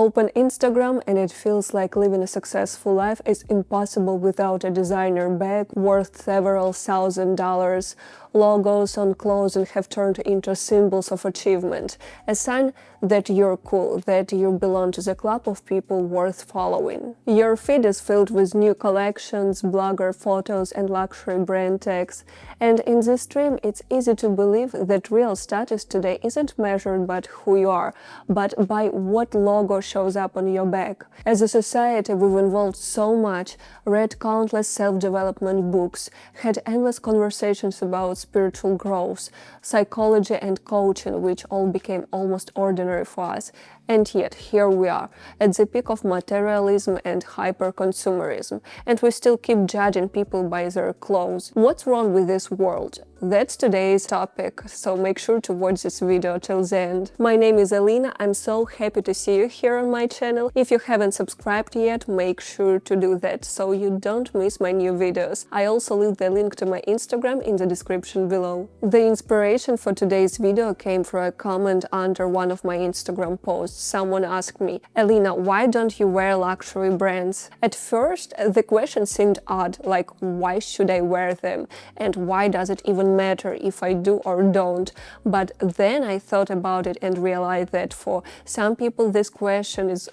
open Instagram and it feels like living a successful life is impossible without a designer bag worth several $1,000s. Logos on clothing have turned into symbols of achievement, a sign that you're cool, that you belong to the club of people worth following. Your feed is filled with new collections, blogger photos, and luxury brand tags. And in this stream, it's easy to believe that real status today isn't measured by who you are, but by what logo shows up on your bag. As a society, we've evolved so much, read countless self-development books, had endless conversations about spiritual growth, psychology and coaching, which all became almost ordinary for us. And yet, here we are, at the peak of materialism and hyper-consumerism, and we still keep judging people by their clothes. What's wrong with this world? That's today's topic, so make sure to watch this video till the end. My name is Elina, I'm so happy to see you here on my channel. If you haven't subscribed yet, make sure to do that, so you don't miss my new videos. I also leave the link to my Instagram in the description below. The inspiration for today's video came from a comment under one of my Instagram posts. Someone asked me, Elina, why don't you wear luxury brands? At first, the question seemed odd, like why should I wear them? And why does it even matter if I do or don't? But then I thought about it and realized that for some people this question is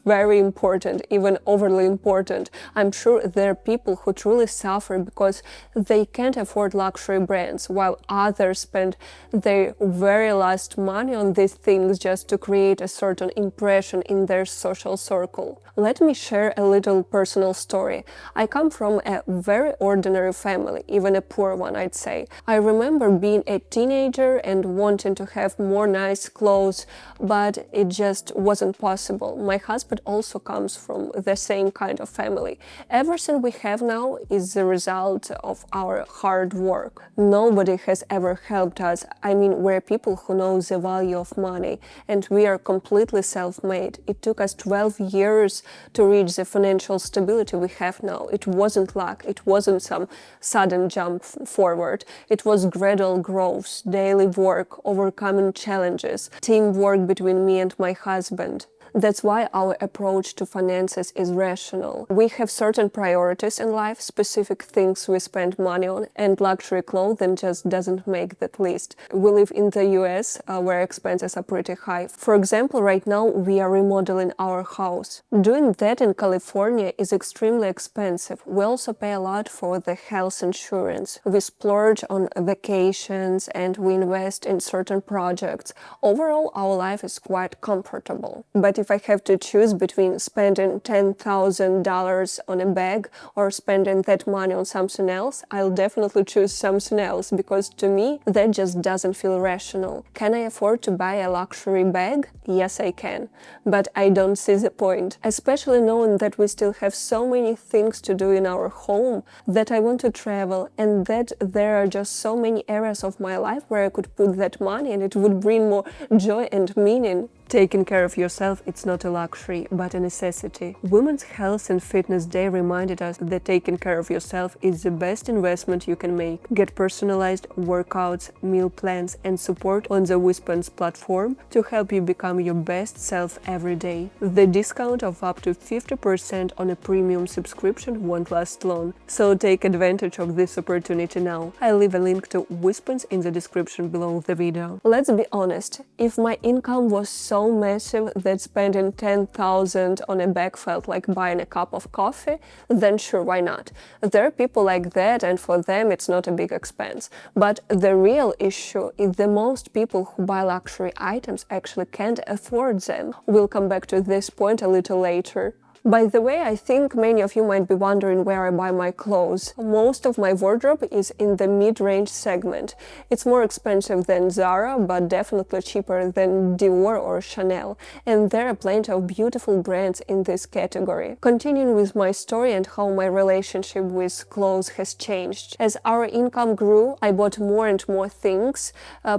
very important, even overly important. I'm sure there are people who truly suffer because they can't afford luxury brands, while others spend their very last money on these things just to create a certain impression in their social circle. Let me share a little personal story. I come from a very ordinary family, even a poor one, I'd say. I remember being a teenager and wanting to have more nice clothes, but it just wasn't possible. My husband also comes from the same kind of family. Everything we have now is the result of our hard work. Nobody has ever helped us. I mean, we're people who know the value of money, and we are completely self-made. It took us 12 years to reach the financial stability we have now. It wasn't luck, it wasn't some sudden jump forward. It was gradual growth, daily work, overcoming challenges, teamwork between me and my husband. That's why our approach to finances is rational. We have certain priorities in life, specific things we spend money on, and luxury clothing just doesn't make that list. We live in the US, where expenses are pretty high. For example, right now we are remodeling our house. Doing that in California is extremely expensive. We also pay a lot for the health insurance. We splurge on vacations and we invest in certain projects. Overall, our life is quite comfortable. But if I have to choose between spending $10,000 on a bag or spending that money on something else, I'll definitely choose something else, because to me that just doesn't feel rational. Can I afford to buy a luxury bag? Yes, I can. But I don't see the point, especially knowing that we still have so many things to do in our home, that I want to travel, and that there are just so many areas of my life where I could put that money and it would bring more joy and meaning. Taking care of yourself, it's not a luxury, but a necessity. Women's Health and Fitness Day reminded us that taking care of yourself is the best investment you can make. Get personalized workouts, meal plans, and support on the Whispers platform to help you become your best self every day. The discount of up to 50% on a premium subscription won't last long, so take advantage of this opportunity now. I'll leave a link to Whispers in the description below the video. Let's be honest, if my income was so massive that spending $10,000 on a bag felt like buying a cup of coffee, then sure, why not? There are people like that, and for them it's not a big expense. But the real issue is that most people who buy luxury items actually can't afford them. We'll come back to this point a little later. By the way, I think many of you might be wondering where I buy my clothes. Most of my wardrobe is in the mid-range segment. It's more expensive than Zara, but definitely cheaper than Dior or Chanel. And there are plenty of beautiful brands in this category. Continuing with my story and how my relationship with clothes has changed. As our income grew, I bought more and more things.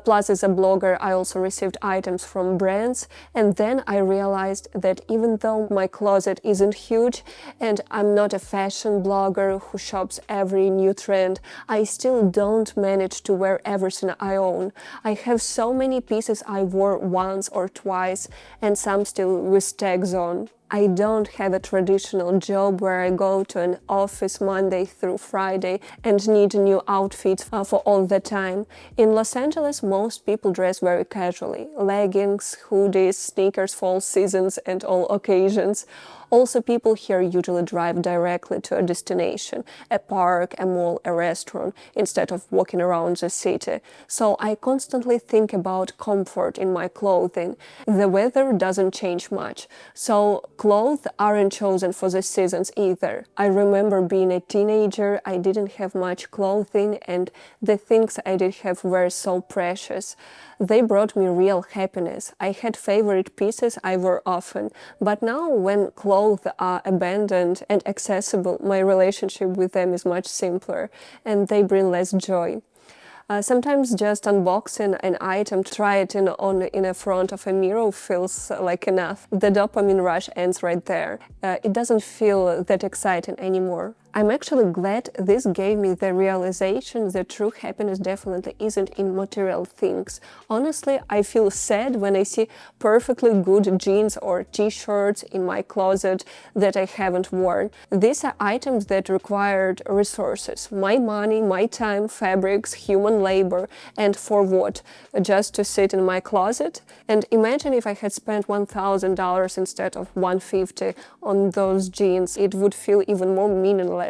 Plus, as a blogger, I also received items from brands. And then I realized that even though my closet isn't huge, and I'm not a fashion blogger who shops every new trend. I still don't manage to wear everything I own. I have so many pieces I wore once or twice, and some still with tags on. I don't have a traditional job where I go to an office Monday through Friday and need new outfits for all the time. In Los Angeles, most people dress very casually. Leggings, hoodies, sneakers for all seasons and all occasions. Also, people here usually drive directly to a destination, a park, a mall, a restaurant, instead of walking around the city. So I constantly think about comfort in my clothing. The weather doesn't change much, so clothes aren't chosen for the seasons either. I remember being a teenager, I didn't have much clothing, and the things I did have were so precious. They brought me real happiness. I had favorite pieces I wore often, but now when clothes are abundant and accessible, my relationship with them is much simpler, and they bring less joy. Sometimes just unboxing an item, try it in a front of a mirror feels like enough. The dopamine rush ends right there. It doesn't feel that exciting anymore. I'm actually glad this gave me the realization that true happiness definitely isn't in material things. Honestly, I feel sad when I see perfectly good jeans or t-shirts in my closet that I haven't worn. These are items that required resources, my money, my time, fabrics, human labor, and for what? Just to sit in my closet? And imagine if I had spent $1,000 instead of $150 on those jeans, it would feel even more meaningless.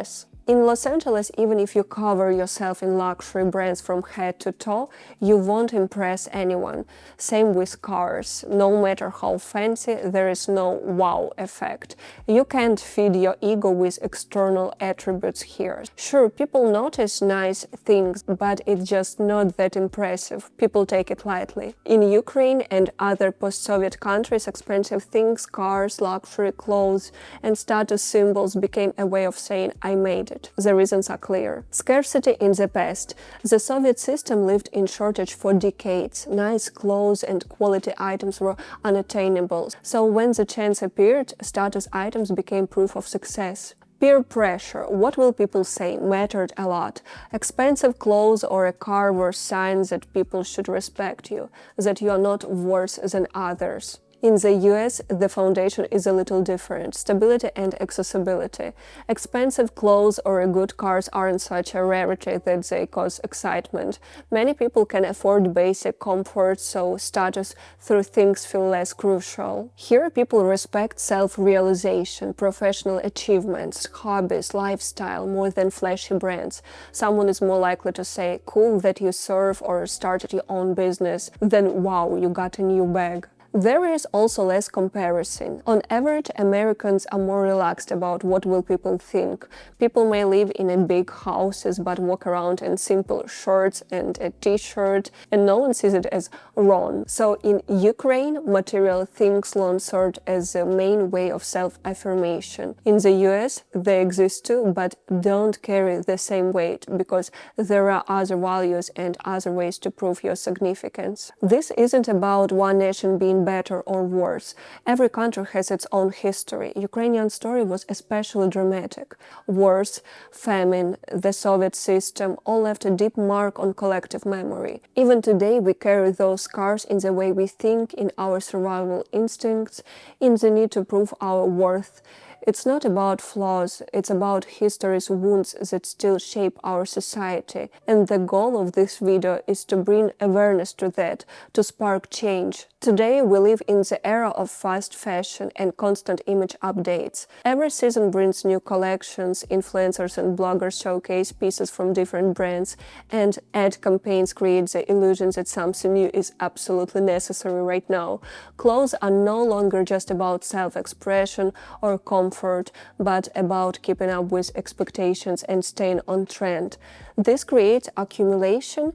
In Los Angeles, even if you cover yourself in luxury brands from head to toe, you won't impress anyone. Same with cars. No matter how fancy, there is no wow effect. You can't feed your ego with external attributes here. Sure, people notice nice things, but it's just not that impressive. People take it lightly. In Ukraine and other post-Soviet countries, expensive things, cars, luxury clothes, and status symbols became a way of saying, I made it. The reasons are clear. Scarcity in the past. The Soviet system lived in shortage for decades. Nice clothes and quality items were unattainable. So when the chance appeared, status items became proof of success. Peer pressure, what will people say, mattered a lot. Expensive clothes or a car were signs that people should respect you, that you are not worse than others. In the US, the foundation is a little different: stability and accessibility. Expensive clothes or good cars aren't such a rarity that they cause excitement. Many people can afford basic comfort, so status through things feel less crucial. Here, people respect self-realization, professional achievements, hobbies, lifestyle more than flashy brands. Someone is more likely to say, cool that you serve or started your own business, than wow, you got a new bag. There is also less comparison. On average, Americans are more relaxed about what will people think. People may live in big houses but walk around in simple shirts and a t-shirt, and no one sees it as wrong. So in Ukraine, material things long served as the main way of self-affirmation. In the US, they exist too, but don't carry the same weight because there are other values and other ways to prove your significance. This isn't about one nation being better or worse. Every country has its own history. Ukrainian story was especially dramatic. Wars, famine, the Soviet system all left a deep mark on collective memory. Even today, we carry those scars in the way we think, in our survival instincts, in the need to prove our worth. It's not about flaws, it's about history's wounds that still shape our society. And the goal of this video is to bring awareness to that, to spark change. Today, we live in the era of fast fashion and constant image updates. Every season brings new collections, influencers and bloggers showcase pieces from different brands, and ad campaigns create the illusion that something new is absolutely necessary right now. Clothes are no longer just about self-expression or comfort, but about keeping up with expectations and staying on trend. This creates accumulation,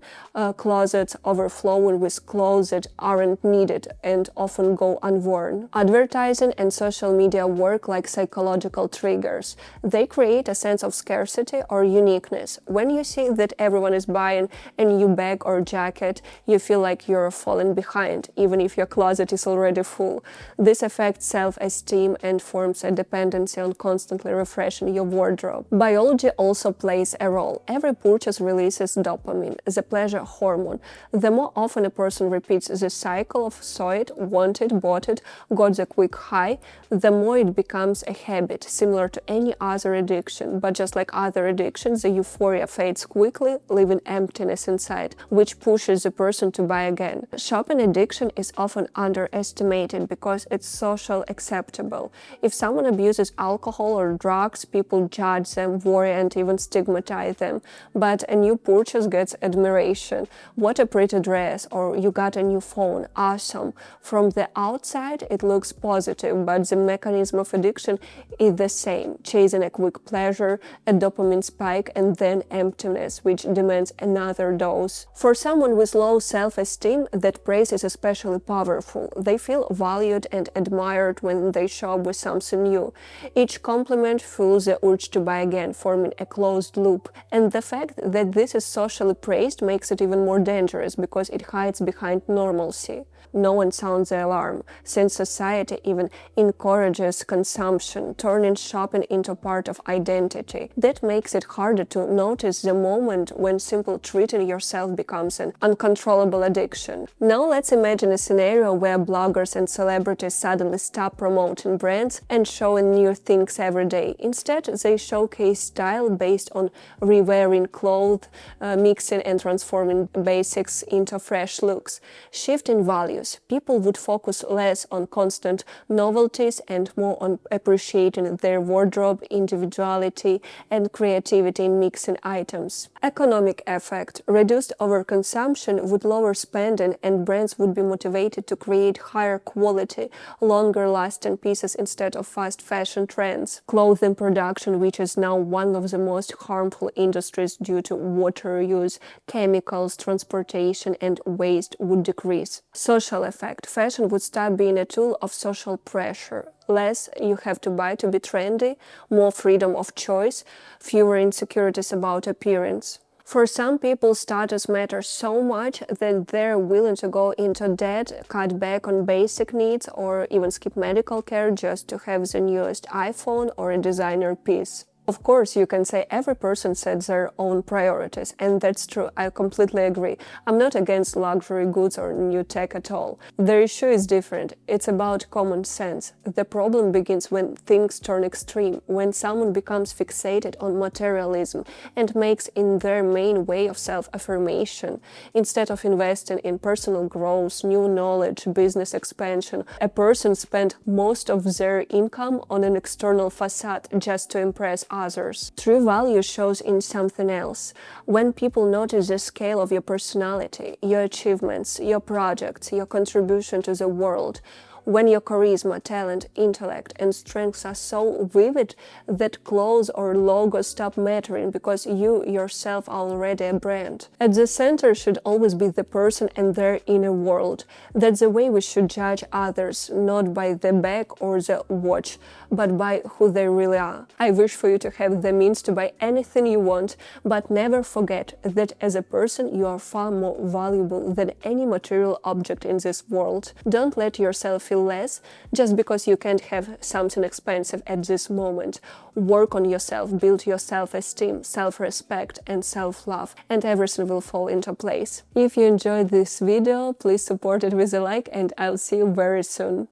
closets overflowing with clothes that aren't needed and often go unworn. Advertising and social media work like psychological triggers. They create a sense of scarcity or uniqueness. When you see that everyone is buying a new bag or jacket, you feel like you're falling behind, even if your closet is already full. This affects self-esteem and forms a dependence dependency on constantly refreshing your wardrobe. Biology also plays a role. Every purchase releases dopamine, the pleasure hormone. The more often a person repeats the cycle of saw it, want it, bought it, got the quick high, the more it becomes a habit, similar to any other addiction. But just like other addictions, the euphoria fades quickly, leaving emptiness inside, which pushes the person to buy again. Shopping addiction is often underestimated because it's social acceptable. If someone abuses alcohol or drugs, people judge them, worry, and even stigmatize them. But a new purchase gets admiration. What a pretty dress, or you got a new phone, awesome. From the outside, it looks positive, but the mechanism of addiction is the same, chasing a quick pleasure, a dopamine spike, and then emptiness, which demands another dose. For someone with low self-esteem, that praise is especially powerful. They feel valued and admired when they shop with something new. Each compliment fuels the urge to buy again, forming a closed loop. And the fact that this is socially praised makes it even more dangerous because it hides behind normalcy. No one sounds the alarm, since society even encourages consumption, turning shopping into part of identity. That makes it harder to notice the moment when simple treating yourself becomes an uncontrollable addiction. Now let's imagine a scenario where bloggers and celebrities suddenly stop promoting brands and showing new things every day. Instead, they showcase style based on re-wearing clothes, mixing and transforming basics into fresh looks. Shifting values. People would focus less on constant novelties and more on appreciating their wardrobe, individuality, and creativity in mixing items. Economic effect. Reduced overconsumption would lower spending, and brands would be motivated to create higher quality, longer-lasting pieces instead of fast fashion trends. Clothing production, which is now one of the most harmful industries due to water use, chemicals, transportation, and waste, would decrease. Social effect. Fashion would stop being a tool of social pressure. Less you have to buy to be trendy, more freedom of choice, fewer insecurities about appearance. For some people, status matters so much that they're willing to go into debt, cut back on basic needs, or even skip medical care just to have the newest iPhone or a designer piece. Of course, you can say every person sets their own priorities, and that's true, I completely agree. I'm not against luxury goods or new tech at all. The issue is different. It's about common sense. The problem begins when things turn extreme, when someone becomes fixated on materialism and makes it their main way of self-affirmation. Instead of investing in personal growth, new knowledge, business expansion, a person spent most of their income on an external facade just to impress others. True value shows in something else. When people notice the scale of your personality, your achievements, your projects, your contribution to the world, when your charisma, talent, intellect, and strengths are so vivid that clothes or logos stop mattering because you yourself are already a brand. At the center should always be the person and their inner world. That's the way we should judge others, not by the bag or the watch, but by who they really are. I wish for you to have the means to buy anything you want, but never forget that as a person you are far more valuable than any material object in this world. Don't let yourself feel less just because you can't have something expensive at this moment. Work on yourself, build your self-esteem, self-respect, and self-love, and everything will fall into place. If you enjoyed this video, please support it with a like, and I'll see you very soon.